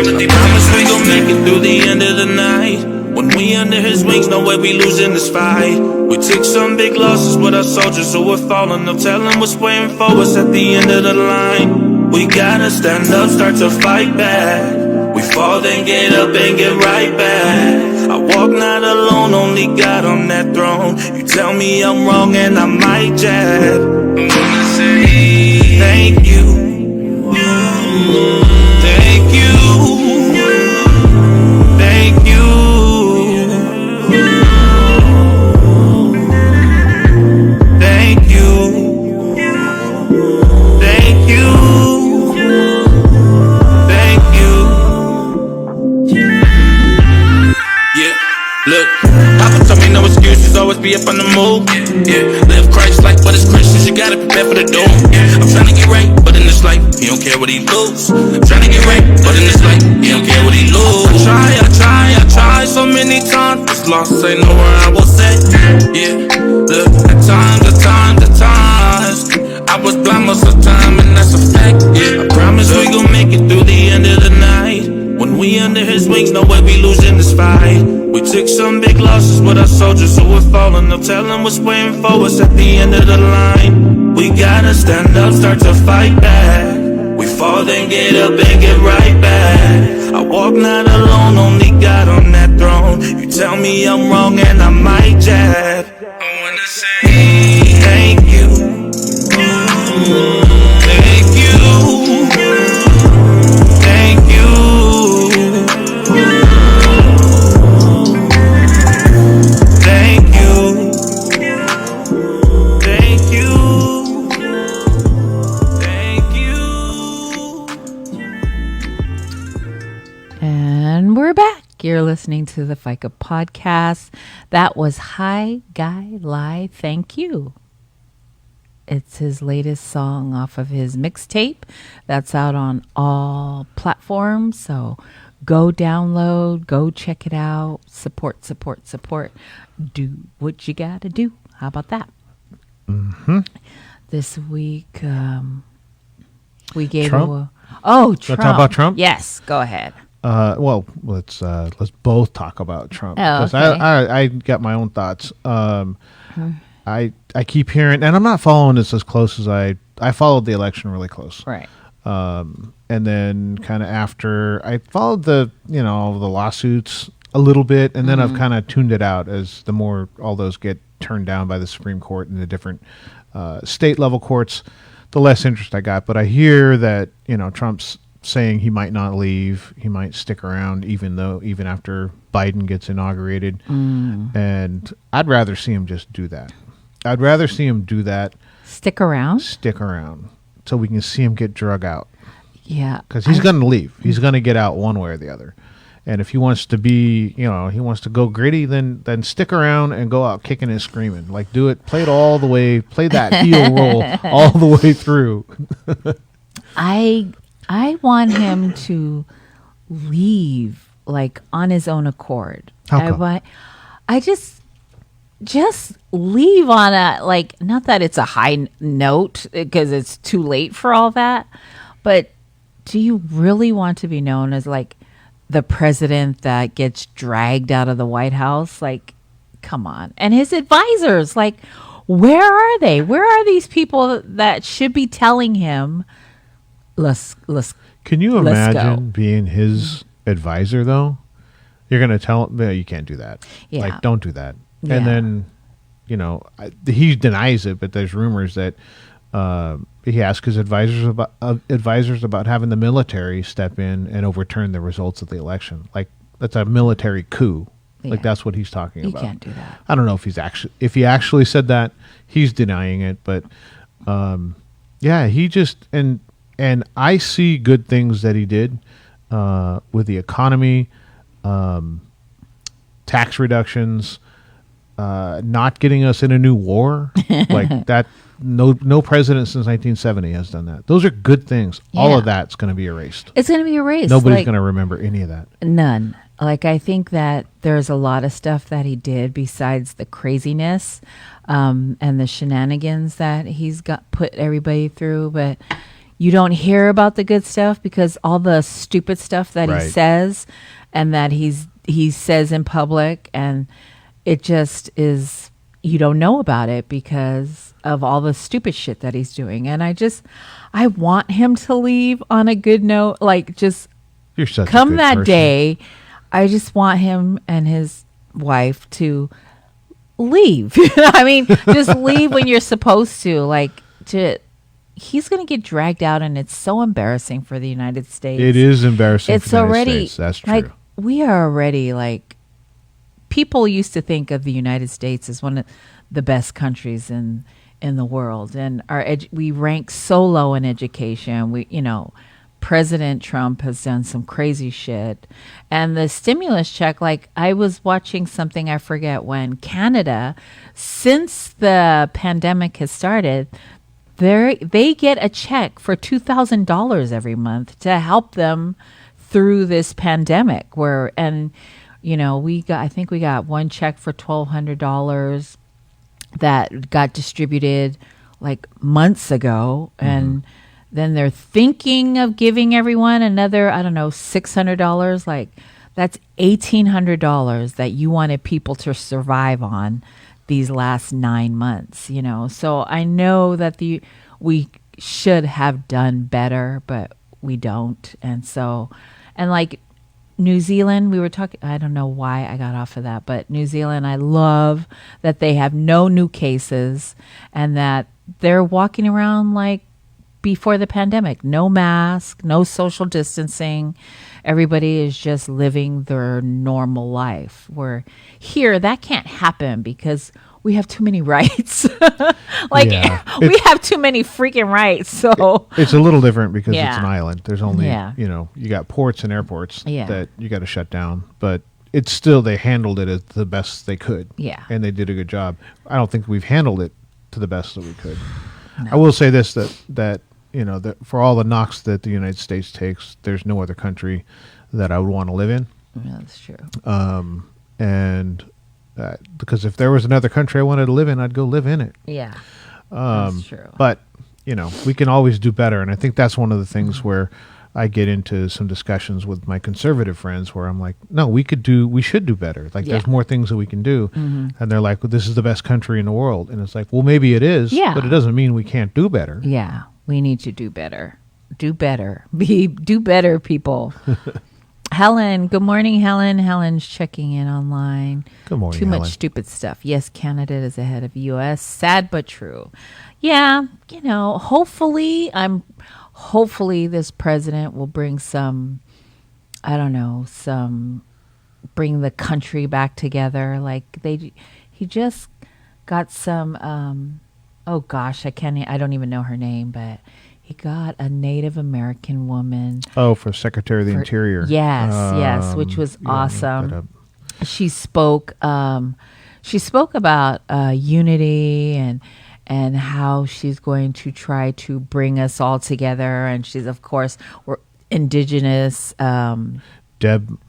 I promise we gon' make it through the end of the night. When we under his wings, no way we losing this fight. We took some big losses with our soldiers who were falling. No telling what's waiting for us at the end of the line. We gotta stand up, start to fight back. We fall, then get up and get right back. I walk not alone, only God on that throne. You tell me I'm wrong and I might jab. I wanna say thank you. Thank you. Thank you. Thank you. Thank you. Thank you. Yeah, look, Papa told me no excuses, always be up on the move. Yeah, live Christ-like, but as Christians, you gotta prepare for the doom. I'm trying to get right, but in this life, he don't care what he lose. I'm trying to get right, but in this life, he don't care what he lose. I try so many times. This loss ain't nowhere I will say. Yeah, look, at times, I was blind most of the time, and that's a fact. Yeah, I promise we gon' make it through the end of the night. When we under his wings, no way we losing this fight. We took some big losses with our soldiers who were falling. No telling what's waiting for us at the end of the line. We gotta stand up, start to fight back. We fall, then get up and get right back. I walk not alone, only God on that throne. You tell me I'm wrong and I might jab. I wanna say thank you. Thank you. Thank you. Thank you. Thank you. Thank you. And we're back. You're listening to the FICA podcast. That was Hi Guy Lie, Thank You. It's his latest song off of his mixtape that's out on all platforms. So Go download, go check it out. Support, support, support. Do what you got to do. How about that? Mm-hmm. This week, we gave Trump? away. Oh, Trump. talk about Trump? Yes, go ahead. Well, let's both talk about Trump, Oh, because okay. I got my own thoughts. I keep hearing, and I'm not following this as close as I followed the election really close. Right. And then kind of after I followed the lawsuits a little bit, and then I've kind of tuned it out as the more all those get turned down by the Supreme Court and the different state level courts, the less interest I got. But I hear that Trump's saying he might not leave, he might stick around even after Biden gets inaugurated, and I'd rather see him just do that. I'd rather see him do that. Stick around, so we can see him get drug out. Yeah, Because he's going to leave. He's going to get out one way or the other. And if he wants to be, he wants to go gritty, then stick around and go out kicking and screaming. Like, do it, play it all the way, play that heel role all the way through. I want him to leave, like, on his own accord. How come? I just leave on a, like, not that it's a high note because it's too late for all that, but do you really want to be known as, like, the president that gets dragged out of the White House? Like, come on. And his advisors, like, where are they? Where are these people that should be telling him, let's Can you let's imagine go. being his advisor, though? You're going to tell him, no, you can't do that. Yeah. Like, don't do that. Yeah. And then, he denies it, but there's rumors that he asked his advisors about having the military step in and overturn the results of the election. Like, that's a military coup. Yeah. Like, that's what he's talking You about. can't do that. I don't know if he actually said that. He's denying it, but yeah, he just and I see good things that he did with the economy, tax reductions, not getting us in a new war like that. No president since 1970 has done that. Those are good things. All Yeah. of that's going to be erased. It's going to be erased. Nobody's Like, going to remember any of that. None. Like, I think that there's a lot of stuff that he did besides the craziness and the shenanigans that he's got put everybody through. But you don't hear about the good stuff because all the stupid stuff that Right. he says and that he says in public, and it just is, you don't know about it because of all the stupid shit that he's doing. And I want him to leave on a good note. Like, just You're such a come good that person. day, I just want him and his wife to leave. I mean, just leave when you're supposed to. Like, he's going to get dragged out, and it's so embarrassing for the United States. It is embarrassing. It's for the United already States. That's true. like, we are already, like, people used to think of the United States as one of the best countries in the world, and we rank so low in education. President Trump has done some crazy shit, and the stimulus check, like, I was watching something, I forget when, Canada, since the pandemic has started, they get a check for $2,000 every month to help them through this pandemic. I think we got one check for $1,200 that got distributed like months ago, and then they're thinking of giving everyone another, I don't know, $600. Like, that's $1,800 that you wanted people to survive on these last 9 months, So I know that we should have done better, but we don't. And like New Zealand, we were talking, I don't know why I got off of that, but New Zealand, I love that they have no new cases and that they're walking around like before the pandemic. No mask, no social distancing. Everybody is just living their normal life. Where here, that can't happen because we have too many rights. Yeah. We have too many freaking rights. So It's a little different because it's Yeah. an island. There's only, Yeah. you got ports and airports Yeah. that you got to shut down. But it's still, they handled it as the best they could. Yeah. And they did a good job. I don't think we've handled it to the best that we could. I will say this, that for all the knocks that the United States takes, there's no other country that I would want to live in. Yeah, that's true. And because if there was another country I wanted to live in, I'd go live in it. Yeah, that's true. But we can always do better, and I think that's one of the things where I get into some discussions with my conservative friends where I'm like, no, we should do better. Like, there's more things that we can do. And they're like, well, this is the best country in the world. And it's like, well, maybe it is, but it doesn't mean we can't do better. Yeah, we need to do better. Do better. Do better, people. Helen, good morning, Helen. Helen's checking in online. Good morning, Too Helen. much stupid stuff. Yes, Canada is ahead of U.S. Sad but true. Yeah, hopefully this president will bring bring the country back together. Like he just got some, oh gosh, I don't even know her name, but he got a Native American woman. Oh, for Secretary of the Interior. Yes, which was awesome. She spoke about unity and how she's going to try to bring us all together. And she's, of course, we're indigenous. Deb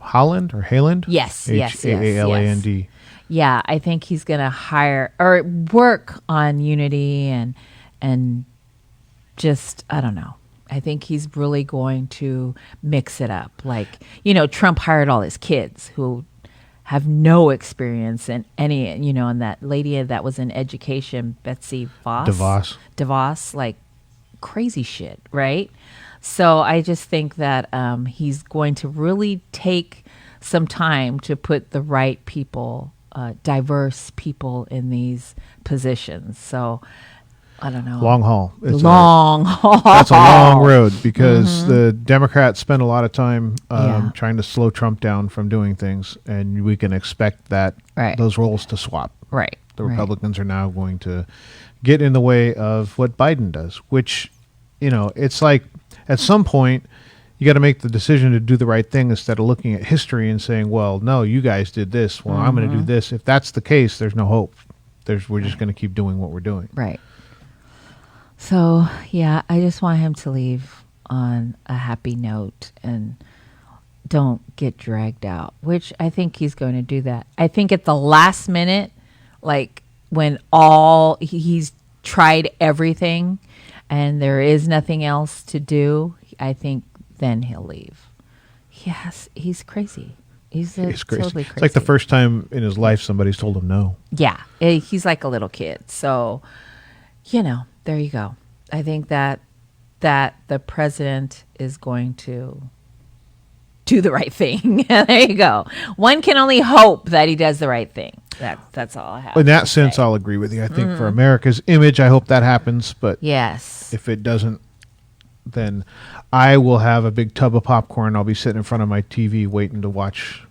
Haaland or Haaland? Yes. Haaland. Yeah, I think he's going to hire or work on unity and just, I don't know. I think he's really going to mix it up. Like, Trump hired all his kids who have no experience in any, and that lady that was in education, Betsy DeVos, like crazy shit, right? So I just think that he's going to really take some time to put the right people, diverse people in these positions. So I don't know. Long haul. Haul. That's a long road because the Democrats spend a lot of time trying to slow Trump down from doing things, and we can expect that those roles to swap. Right. The Republicans are now going to get in the way of what Biden does, which, it's like at some point you got to make the decision to do the right thing instead of looking at history and saying, well, no, you guys did this. Well, I'm going to do this. If that's the case, there's no hope. We're just going to keep doing what we're doing. Right. So, yeah, I just want him to leave on a happy note and don't get dragged out, which I think he's going to do that. I think at the last minute, like when he's tried everything and there is nothing else to do, I think then he'll leave. Yes, he's crazy. He's crazy. Totally crazy. It's like the first time in his life somebody's told him no. Yeah, he's like a little kid. So, there you go. I think that the president is going to do the right thing. There you go. One can only hope that he does the right thing. That's all I have. In that sense, I'll agree with you. I think for America's image, I hope that happens. But yes, if it doesn't, then I will have a big tub of popcorn. I'll be sitting in front of my TV waiting to watch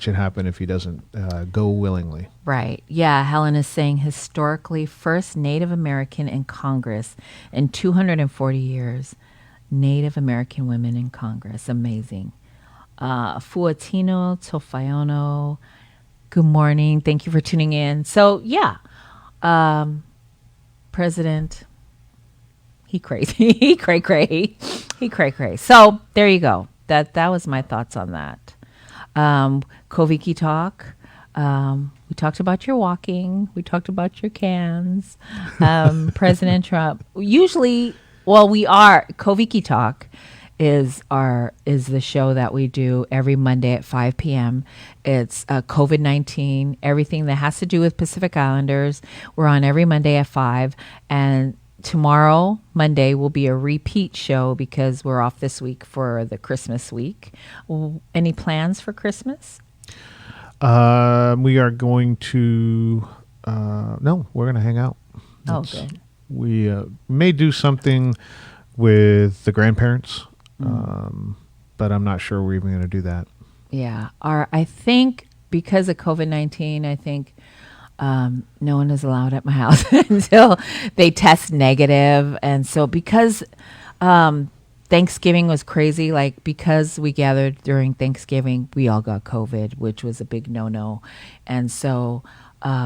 it happen if he doesn't go willingly. Right. Yeah. Helen is saying historically first Native American in Congress in 240 years. Native American women in Congress. Amazing. Fuatino Tofayono. Good morning. Thank you for tuning in. So, yeah. President, he crazy. He cray-cray. He cray-cray. So, there you go. That was my thoughts on that. Koviki talk. We talked about your walking. We talked about your cans. President Trump. Usually, Koviki talk is the show that we do every Monday at 5 p.m. It's COVID-19, everything that has to do with Pacific Islanders. We're on every Monday at 5, and tomorrow, Monday, will be a repeat show because we're off this week for the Christmas week. Any plans for Christmas? We are going to no, we're going to hang out. Good. We may do something with the grandparents, but I'm not sure we're even going to do that. Yeah. I think because of COVID-19, I think no one is allowed at my house until they test negative. And so because Thanksgiving was crazy, like because we gathered during Thanksgiving, we all got COVID, which was a big no-no. And so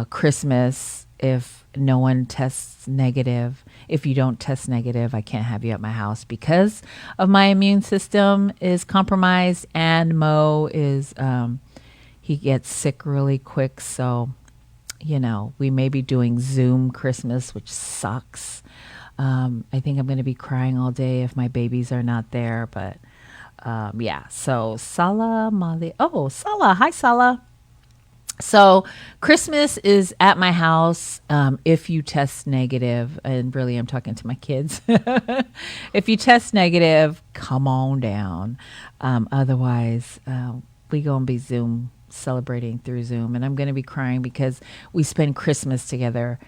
Christmas if no one tests negative. If you don't test negative, I can't have you at my house because of my immune system is compromised, and Mo is he gets sick really quick. So, we may be doing Zoom Christmas, which sucks. I think I'm going to be crying all day if my babies are not there. But yeah, so Salah Mali. Oh, Salah. Hi, Salah. So Christmas is at my house if you test negative, and really I'm talking to my kids. If you test negative, come on down. Otherwise, we going to be Zoom celebrating through Zoom, and I'm going to be crying because we spend Christmas together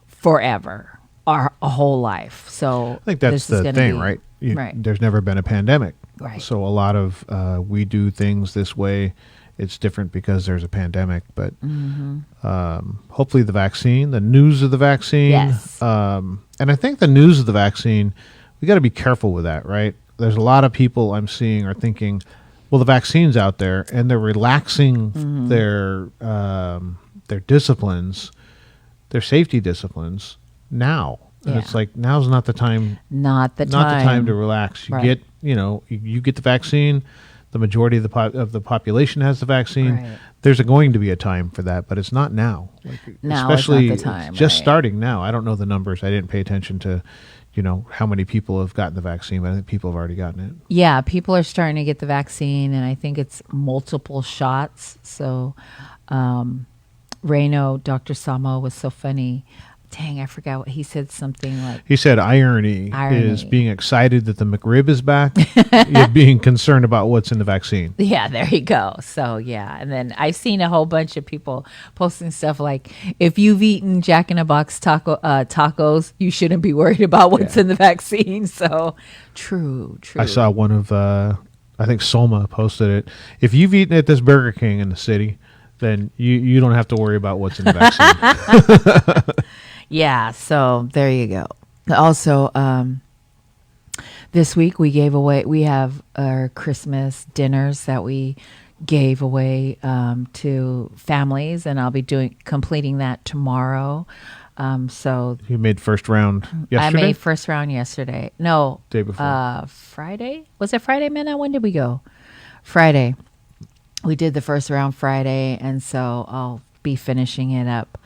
forever, a whole life. So I think that's the thing, right? Right. There's never been a pandemic. Right. So a lot of we do things this way. It's different because there's a pandemic, but hopefully the vaccine, the news of the vaccine. Yes. And I think the news of the vaccine, we got to be careful with that, right? There's a lot of people I'm seeing are thinking, well, the vaccine's out there, and they're relaxing their disciplines, their safety disciplines now. And it's like, now's not the time. Not the time to relax. You Right. get, you get the vaccine. The majority of the population has the vaccine. Right. There's going to be a time for that, but it's not now. Now especially it's not the time, just right. starting now. I don't know the numbers. I didn't pay attention to, how many people have gotten the vaccine, but I think people have already gotten it. Yeah, people are starting to get the vaccine, and I think it's multiple shots. So, Reno, Dr. Samo was so funny. Dang, I forgot what he said. Something like, He said irony is being excited that the McRib is back, yet being concerned about what's in the vaccine. yeah, there you go. So, yeah. And then I've seen a whole bunch of people posting stuff like, if you've eaten Jack in a Box tacos, you shouldn't be worried about what's in the vaccine. So, true. I saw one of, I think Soma posted it. If you've eaten at this Burger King in the city, then you don't have to worry about what's in the vaccine. Yeah, so there you go. Also, this week we have our Christmas dinners that we gave away to families, and I'll be completing that tomorrow. So You made first round yesterday? I made first round yesterday. No, Day before. Friday. Was it Friday, Minna? When did we go? Friday. We did the first round Friday, and so I'll be finishing it up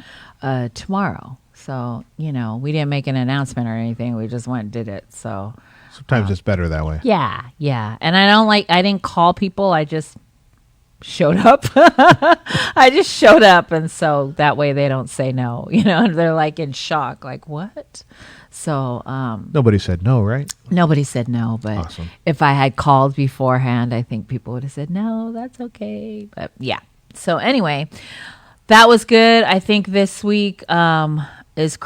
tomorrow. So, we didn't make an announcement or anything. We just went and did it. So Sometimes it's better that way. yeah. And I didn't call people. I just showed up. I just showed up. And so that way they don't say no, they're like in shock, like what? So, Nobody said no, right? nobody said no, but Awesome. If if I had called beforehand, I think people would have said, no, that's okay. But yeah. So anyway, that was good. I think this week, this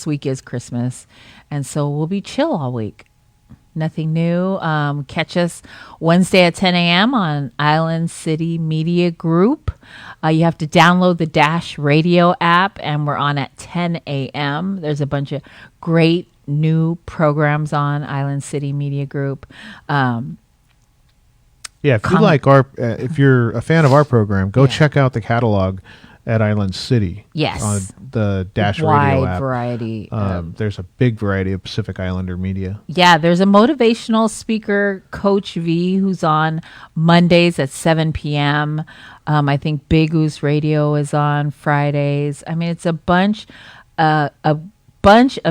week is Christmas, and so we'll be chill all week. Nothing new. Catch us Wednesday at 10 a.m. on Island City Media Group. You have to download the Dash Radio app, and we're on at 10 a.m. There's a bunch of great new programs on Island City Media Group. Yeah, if you like if you're a fan of our program, go check out the catalog at Island City. Yes. On the Dash Wide Radio app. variety. There's a big variety of Pacific Islander media. Yeah, there's a motivational speaker, Coach V, who's on Mondays at 7 p.m. I think Big Goose Radio is on Fridays. I mean, it's a bunch of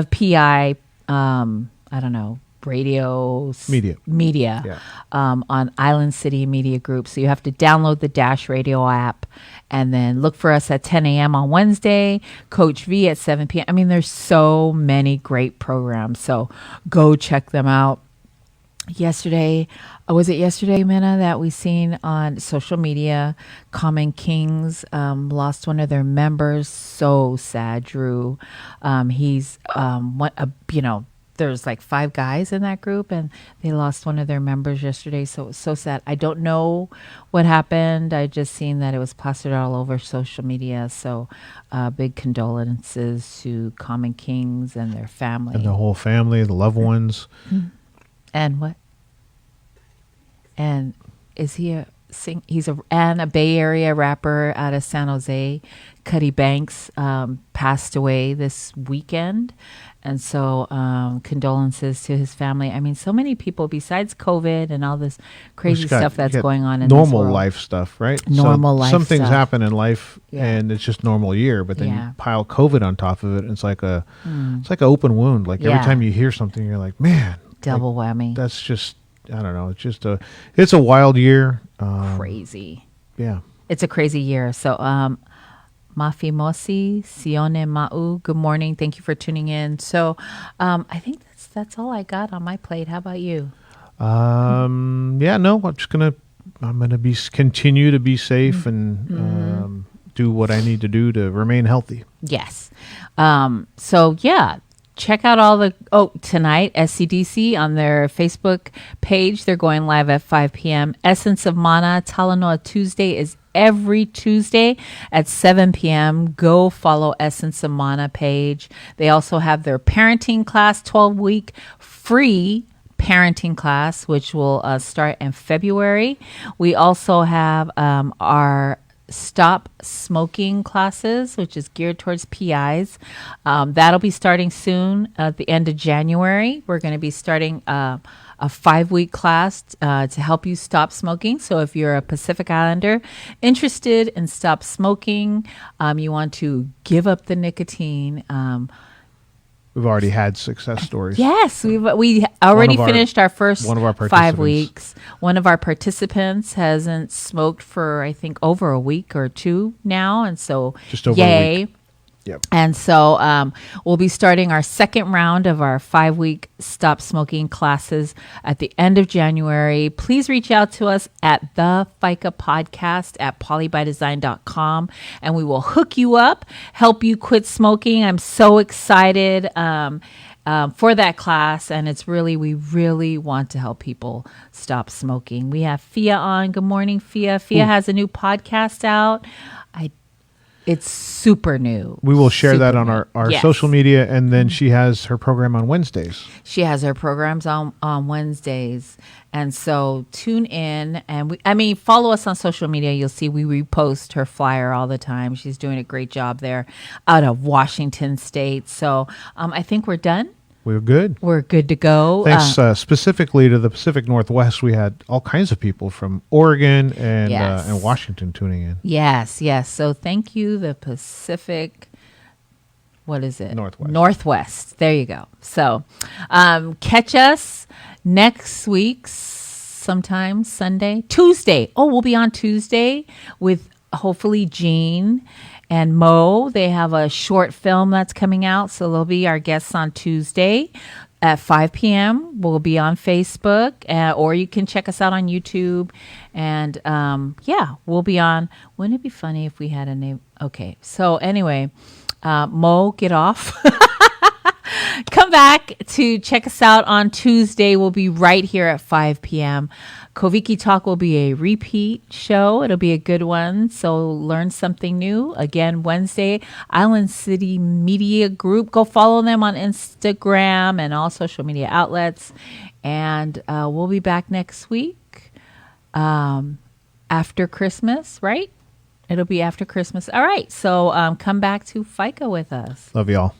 PI, I don't know, radio media Yeah. on Island City Media Group. So you have to download the Dash Radio app and then look for us at 10 a.m. on Wednesday, Coach V at 7 p.m. I mean, there's so many great programs. So go check them out. Yesterday, was it yesterday, Minna, that we seen on social media, Common Kings lost one of their members. So sad, Drew. He's there's like 5 guys in that group, and they lost one of their members yesterday. So it was so sad. I don't know what happened. I just seen that it was plastered all over social media. So big condolences to Common Kings and their family. And the whole family, the loved ones. And what? And is he He's a Bay Area rapper out of San Jose. Cuddy Banks passed away this weekend. And so condolences to his family. I mean, so many people besides COVID and all this crazy stuff that's going on in this normal world. life stuff, right? Normal life some things stuff. happen in life Yeah. and it's just normal year, but then Yeah. you pile COVID on top of it and it's like an open wound. Like every Yeah. time you hear something, you're like, man, Double whammy. that's just, I don't know. It's a wild year. Crazy. Yeah. It's a crazy year. So, Mafimosi, Sione Ma'u, good morning. Thank you for tuning in. So, I think that's all I got on my plate. How about you? Yeah, no, I'm gonna continue to be safe and do what I need to do to remain healthy. Yes. So yeah, check out tonight, SCDC on their Facebook page. They're going live at 5 p.m. Essence of Mana, Talanoa Tuesday is every Tuesday at 7 p.m. Go follow Essence of Mana page. They also have their parenting class, 12-week free parenting class, which will start in February. We also have our Stop Smoking classes, which is geared towards PIs. That'll be starting soon at the end of January. We're going to be starting a 5-week class to help you stop smoking. So if you're a Pacific Islander interested in stop smoking, you want to give up the nicotine. We've already had success stories. Yes, we already finished our first one of our 5 weeks. One of our participants hasn't smoked for, I think, over a week or two now. And so, Just over a week. Yep. And so we'll be starting our second round of our 5-week stop smoking classes at the end of January. Please reach out to us at the FICA podcast at polybydesign.com and we will hook you up, help you quit smoking. I'm so excited for that class. And we really want to help people stop smoking. We have Fia on. Good morning, Fia. Fia has a new podcast out. It's super new. We will share that on Super our new. Yes. social media, and then she has her program on Wednesdays. She has her programs on Wednesdays. And so tune in and follow us on social media. You'll see we repost her flyer all the time. She's doing a great job there out of Washington State. So I think we're done. We're good. We're good to go. Thanks specifically to the Pacific Northwest. We had all kinds of people from Oregon and Washington tuning in. Yes. So thank you, the Pacific. What is it? Northwest. There you go. So catch us next week sometime Tuesday. Oh, we'll be on Tuesday with hopefully Jean and Mo. They have a short film that's coming out. So they'll be our guests on Tuesday at 5 p.m. We'll be on Facebook or you can check us out on YouTube. And we'll be on. Wouldn't it be funny if we had a name? Okay. So anyway, Mo, get off. Come back to check us out on Tuesday. We'll be right here at 5 p.m. Koviki Talk will be a repeat show. It'll be a good one. So learn something new. Again, Wednesday, Island City Media Group. Go follow them on Instagram and all social media outlets. And we'll be back next week after Christmas, right? It'll be after Christmas. All right. So come back to FICA with us. Love y'all.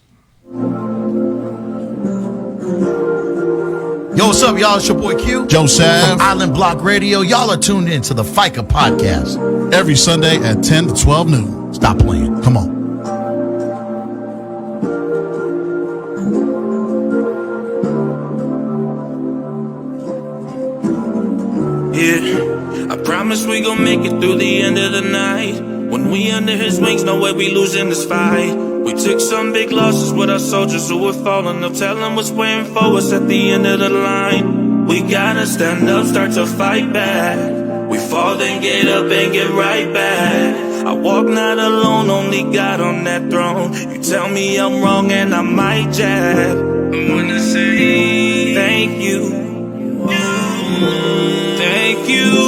Yo, what's up, y'all? It's your boy Q. Joe Sav. From Island Block Radio. Y'all are tuned in to the FICA podcast. Every Sunday at 10 to 12 noon. Stop playing. Come on. Yeah, I promise we gon' make it through the end of the night. When we under his wings, no way we losing this fight. We took some big losses with our soldiers who were falling. They'll tell them what's waiting for us at the end of the line. We gotta stand up, start to fight back. We fall, then get up and get right back. I walk not alone, only God on that throne. You tell me I'm wrong and I might jab. I wanna say thank you. Thank you.